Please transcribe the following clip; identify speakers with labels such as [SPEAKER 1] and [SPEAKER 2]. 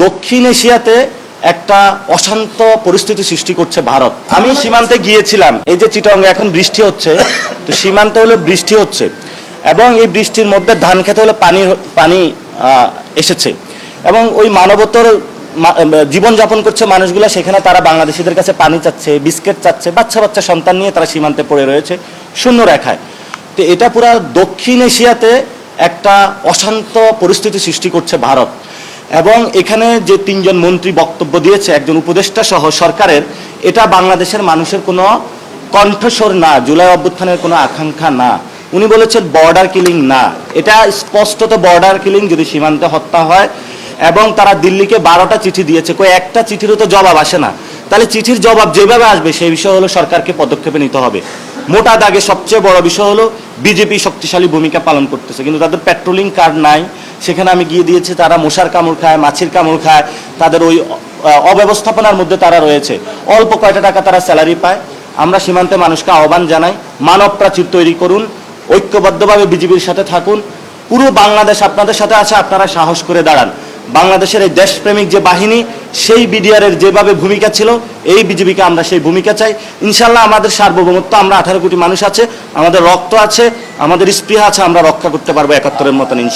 [SPEAKER 1] দক্ষিণ এশিয়াতে একটা অশান্ত পরিস্থিতি সৃষ্টি করছে ভারত। আমি সীমান্তে গিয়েছিলাম, এই যে চিটাগংয়ে এখন বৃষ্টি হচ্ছে, তো সীমান্তে হলে বৃষ্টি হচ্ছে এবং এই বৃষ্টির মধ্যে ধান খেতে হলে পানি এসেছে এবং ওই মানবতর জীবনযাপন করছে মানুষগুলো, সেখানে তারা বাংলাদেশিদের কাছে পানি চাচ্ছে, বিস্কিট চাচ্ছে, বাচ্চা বাচ্চা সন্তান নিয়ে তারা সীমান্তে পড়ে রয়েছে শূন্য রেখায়। তো এটা পুরা দক্ষিণ এশিয়াতে একটা অশান্ত পরিস্থিতি সৃষ্টি করছে ভারত। এবং এখানে যে তিনজন মন্ত্রী বক্তব্য দিয়েছে, একজন উপদেষ্টা সহ সরকারের, এটা বাংলাদেশের মানুষের কোনো কণ্ঠস্বর না, জুলাই অভ্যুত্থানের কোনো আকাঙ্ক্ষা না। উনি বলেছেন বর্ডার কিলিং না, এটা স্পষ্টত বর্ডার কিলিং যদি সীমান্তে হত্যা হয়। এবং তারা দিল্লিকে 12টা চিঠি দিয়েছে, কই একটা চিঠিরও তো জবাব আসে না। তাহলে চিঠির জবাব যেভাবে আসবে সেই বিষয় হলো সরকারকে পদক্ষেপে নিতে হবে। মোটা দাগে সবচেয়ে বড় বিষয় হলো বিজেপি শক্তিশালী ভূমিকা পালন করতেছে, কিন্তু তাদের পেট্রোলিং কার্ড নাই। সেখানে আমি গিয়ে দিয়েছি, তারা মশার কামড় খায়, মাছির কামড় খায়, তাদের ওই অব্যবস্থাপনার মধ্যে তারা রয়েছে। অল্প কয়টা টাকা তারা স্যালারি পায়। আমরা সীমান্তে মানুষকে আহ্বান জানাই, মানব প্রাচীর তৈরি করুন, ঐক্যবদ্ধভাবে বিজেপির সাথে থাকুন। পুরো বাংলাদেশ আপনাদের সাথে আছে, আপনারা সাহস করে দাঁড়ান। বাংলাদেশের এই দেশপ্রেমিক যে বাহিনী, সেই বিডিআরের যেভাবে ভূমিকা ছিল, এই বিজেপিকে আমরা সেই ভূমিকা চাই। ইনশাল্লাহ আমাদের সার্বভৌমত্ব, আমরা 18 কোটি মানুষ আছে, আমাদের রক্ত আছে, আমাদের স্পৃহা আছে, আমরা রক্ষা করতে পারবো 71-এর মতন ইনশাল্লাহ।